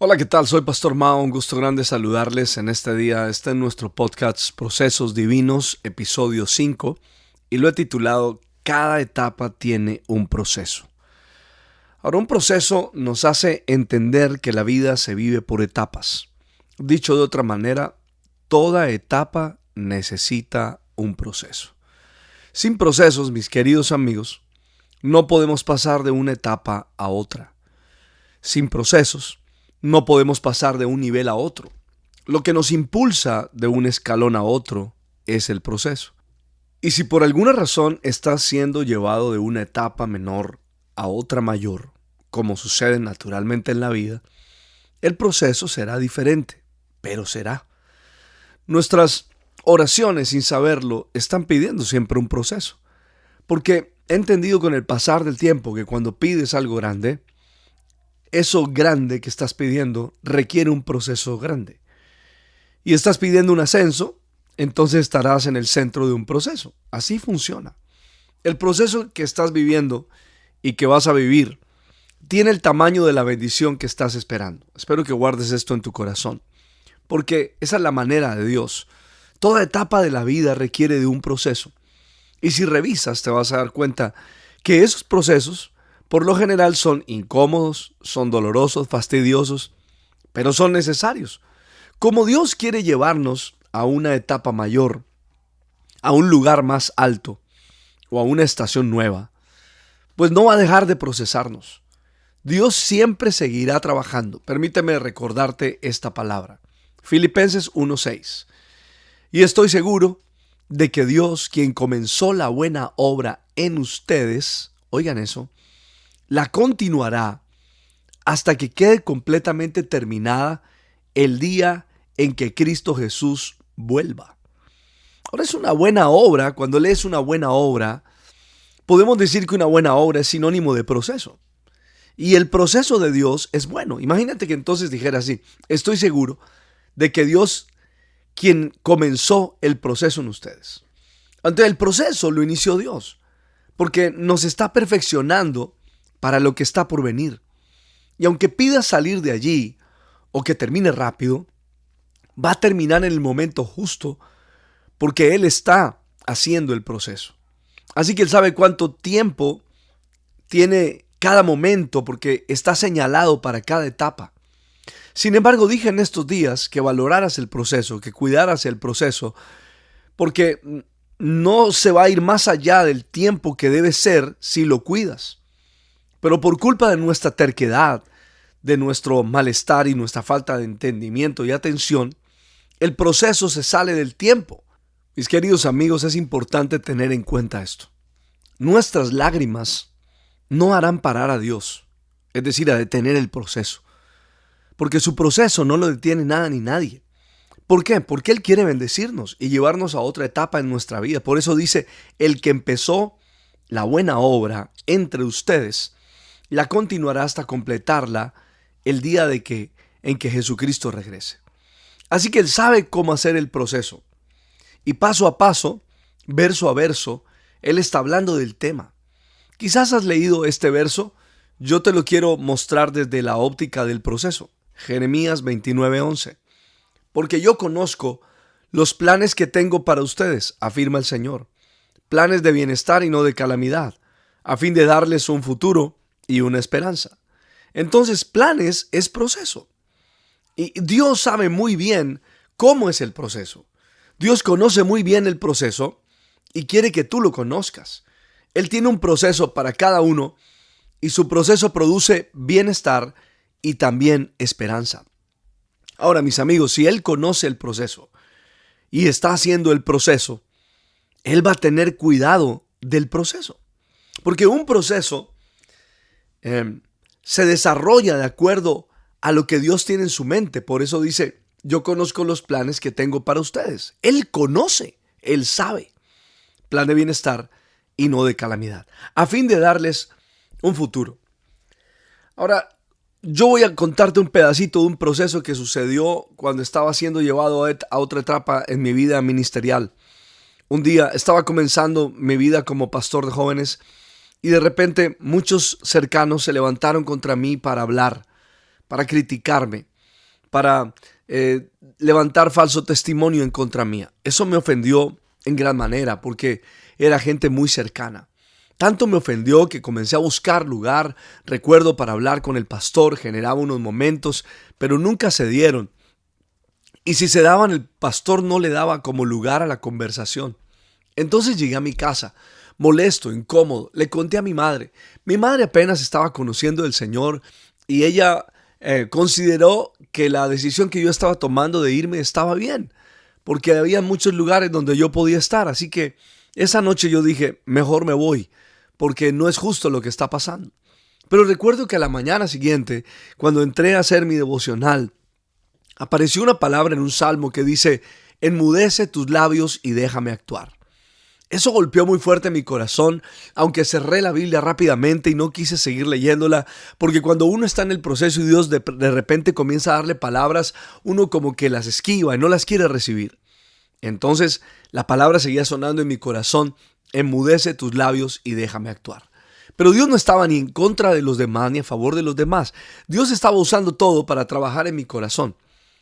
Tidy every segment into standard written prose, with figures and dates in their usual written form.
Hola, ¿qué tal? Soy Pastor Mao, un gusto grande saludarles en este día. Este es nuestro podcast Procesos Divinos, episodio 5, y lo he titulado Cada etapa tiene un proceso. Ahora, un proceso nos hace entender que la vida se vive por etapas. Dicho de otra manera, toda etapa necesita un proceso. Sin procesos, mis queridos amigos, no podemos pasar de una etapa a otra. Sin procesos, no podemos pasar de un nivel a otro. Lo que nos impulsa de un escalón a otro es el proceso. Y si por alguna razón estás siendo llevado de una etapa menor a otra mayor, como sucede naturalmente en la vida, el proceso será diferente, pero será. Nuestras oraciones, sin saberlo, están pidiendo siempre un proceso. Porque he entendido con el pasar del tiempo que cuando pides algo grande, eso grande que estás pidiendo requiere un proceso grande. Y estás pidiendo un ascenso, entonces estarás en el centro de un proceso. Así funciona. El proceso que estás viviendo y que vas a vivir tiene el tamaño de la bendición que estás esperando. Espero que guardes esto en tu corazón, porque esa es la manera de Dios. Toda etapa de la vida requiere de un proceso. Y si revisas, te vas a dar cuenta que esos procesos por lo general son incómodos, son dolorosos, fastidiosos, pero son necesarios. Como Dios quiere llevarnos a una etapa mayor, a un lugar más alto o a una estación nueva, pues no va a dejar de procesarnos. Dios siempre seguirá trabajando. Permíteme recordarte esta palabra. Filipenses 1:6. Y estoy seguro de que Dios, quien comenzó la buena obra en ustedes, oigan eso, la continuará hasta que quede completamente terminada el día en que Cristo Jesús vuelva. Ahora, es una buena obra. Cuando lees una buena obra, podemos decir que una buena obra es sinónimo de proceso. Y el proceso de Dios es bueno. Imagínate que entonces dijera así: estoy seguro de que Dios, quien comenzó el proceso en ustedes. Entonces el proceso lo inició Dios, porque nos está perfeccionando para lo que está por venir. Y aunque pidas salir de allí o que termine rápido, va a terminar en el momento justo, porque Él está haciendo el proceso. Así que Él sabe cuánto tiempo tiene cada momento, porque está señalado para cada etapa. Sin embargo, dije en estos días que valoraras el proceso, que cuidaras el proceso, porque no se va a ir más allá del tiempo que debe ser si lo cuidas. Pero por culpa de nuestra terquedad, de nuestro malestar y nuestra falta de entendimiento y atención, el proceso se sale del tiempo. Mis queridos amigos, es importante tener en cuenta esto. Nuestras lágrimas no harán parar a Dios, es decir, a detener el proceso, porque su proceso no lo detiene nada ni nadie. ¿Por qué? Porque Él quiere bendecirnos y llevarnos a otra etapa en nuestra vida. Por eso dice: el que empezó la buena obra entre ustedes, la continuará hasta completarla el día en que Jesucristo regrese. Así que Él sabe cómo hacer el proceso. Y paso a paso, verso a verso, Él está hablando del tema. Quizás has leído este verso. Yo te lo quiero mostrar desde la óptica del proceso. Jeremías 29:11. Porque yo conozco los planes que tengo para ustedes, afirma el Señor. Planes de bienestar y no de calamidad, a fin de darles un futuro y una esperanza. Entonces, planes es proceso. Y Dios sabe muy bien cómo es el proceso. Dios conoce muy bien el proceso y quiere que tú lo conozcas. Él tiene un proceso para cada uno y su proceso produce bienestar y también esperanza. Ahora, mis amigos, si Él conoce el proceso y está haciendo el proceso, Él va a tener cuidado del proceso. Porque un proceso se desarrolla de acuerdo a lo que Dios tiene en su mente. Por eso dice: yo conozco los planes que tengo para ustedes. Él conoce, Él sabe. Plan de bienestar y no de calamidad, a fin de darles un futuro. Ahora, yo voy a contarte un pedacito de un proceso que sucedió cuando estaba siendo llevado a otra etapa en mi vida ministerial. Un día estaba comenzando mi vida como pastor de jóvenes y de repente muchos cercanos se levantaron contra mí para hablar, para criticarme. para levantar falso testimonio en contra mía. Eso me ofendió en gran manera porque era gente muy cercana. Tanto me ofendió que comencé a buscar lugar, recuerdo, para hablar con el pastor, generaba unos momentos, pero nunca se dieron. Y si se daban, el pastor no le daba como lugar a la conversación. Entonces llegué a mi casa, molesto, incómodo, le conté a mi madre. Mi madre apenas estaba conociendo del Señor y ella consideró que la decisión que yo estaba tomando de irme estaba bien, porque había muchos lugares donde yo podía estar. Así que esa noche yo dije, mejor me voy, porque no es justo lo que está pasando. Pero recuerdo que a la mañana siguiente, cuando entré a hacer mi devocional, apareció una palabra en un salmo que dice, enmudece tus labios y déjame actuar. Eso golpeó muy fuerte mi corazón, aunque cerré la Biblia rápidamente y no quise seguir leyéndola, porque cuando uno está en el proceso y Dios de repente comienza a darle palabras, uno como que las esquiva y no las quiere recibir. Entonces la palabra seguía sonando en mi corazón, enmudece tus labios y déjame actuar. Pero Dios no estaba ni en contra de los demás ni a favor de los demás. Dios estaba usando todo para trabajar en mi corazón.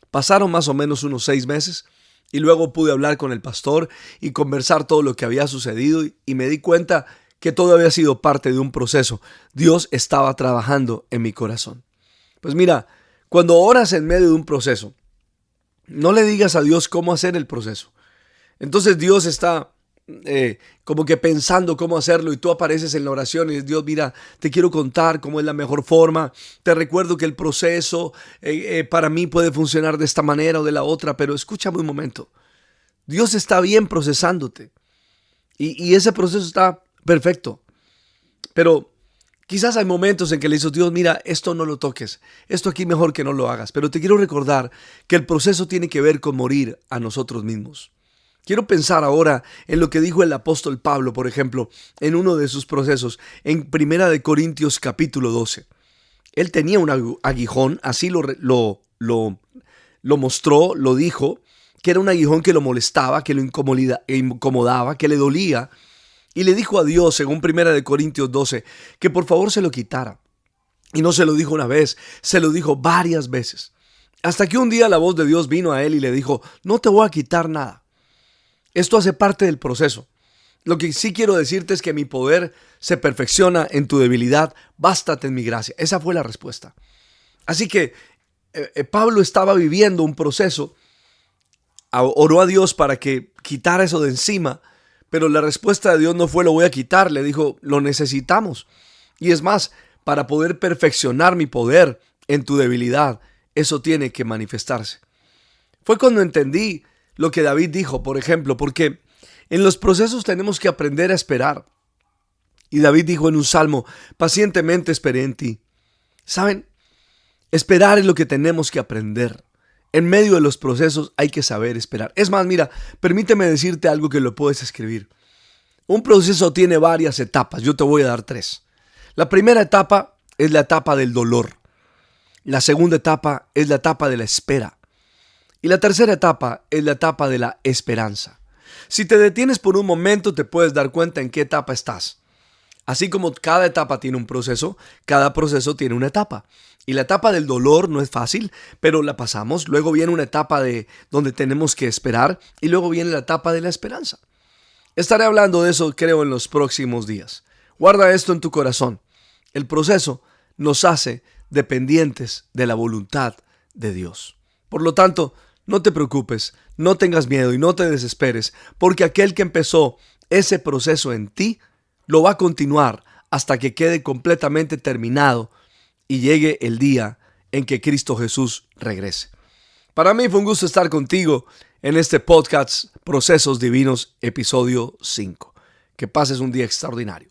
Pasaron más o menos unos 6 meses. Y luego pude hablar con el pastor y conversar todo lo que había sucedido y me di cuenta que todo había sido parte de un proceso. Dios estaba trabajando en mi corazón. Pues mira, cuando oras en medio de un proceso, no le digas a Dios cómo hacer el proceso. Entonces Dios está como que pensando cómo hacerlo y tú apareces en la oración y Dios, mira, te quiero contar cómo es la mejor forma. Te recuerdo que el proceso para mí puede funcionar de esta manera o de la otra, pero escúchame un momento. Dios está bien procesándote y ese proceso está perfecto, pero quizás hay momentos en que le dices, Dios, mira, esto no lo toques, esto aquí mejor que no lo hagas, pero te quiero recordar que el proceso tiene que ver con morir a nosotros mismos. Quiero pensar ahora en lo que dijo el apóstol Pablo, por ejemplo, en uno de sus procesos, en 1 Corintios capítulo 12. Él tenía un aguijón, así lo mostró, lo dijo, que era un aguijón que lo molestaba, que lo incomodaba, que le dolía. Y le dijo a Dios, según 1 Corintios 12, que por favor se lo quitara. Y no se lo dijo una vez, se lo dijo varias veces. Hasta que un día la voz de Dios vino a él y le dijo, no te voy a quitar nada. Esto hace parte del proceso. Lo que sí quiero decirte es que mi poder se perfecciona en tu debilidad, bástate en mi gracia. Esa fue la respuesta. Así que Pablo estaba viviendo un proceso, oró a Dios para que quitara eso de encima, pero la respuesta de Dios no fue lo voy a quitar, le dijo lo necesitamos. Y es más, para poder perfeccionar mi poder en tu debilidad, eso tiene que manifestarse. Fue cuando entendí lo que David dijo, por ejemplo, porque en los procesos tenemos que aprender a esperar. Y David dijo en un salmo, pacientemente esperé en ti. ¿Saben? Esperar es lo que tenemos que aprender. En medio de los procesos hay que saber esperar. Es más, mira, permíteme decirte algo que lo puedes escribir. Un proceso tiene varias etapas, yo te voy a dar 3. La primera etapa es la etapa del dolor. La segunda etapa es la etapa de la espera. Y la tercera etapa es la etapa de la esperanza. Si te detienes por un momento, te puedes dar cuenta en qué etapa estás. Así como cada etapa tiene un proceso, cada proceso tiene una etapa. Y la etapa del dolor no es fácil, pero la pasamos. Luego viene una etapa de donde tenemos que esperar y luego viene la etapa de la esperanza. Estaré hablando de eso, creo, en los próximos días. Guarda esto en tu corazón. El proceso nos hace dependientes de la voluntad de Dios. Por lo tanto, no te preocupes, no tengas miedo y no te desesperes, porque aquel que empezó ese proceso en ti, lo va a continuar hasta que quede completamente terminado y llegue el día en que Cristo Jesús regrese. Para mí fue un gusto estar contigo en este podcast Procesos Divinos, episodio 5. Que pases un día extraordinario.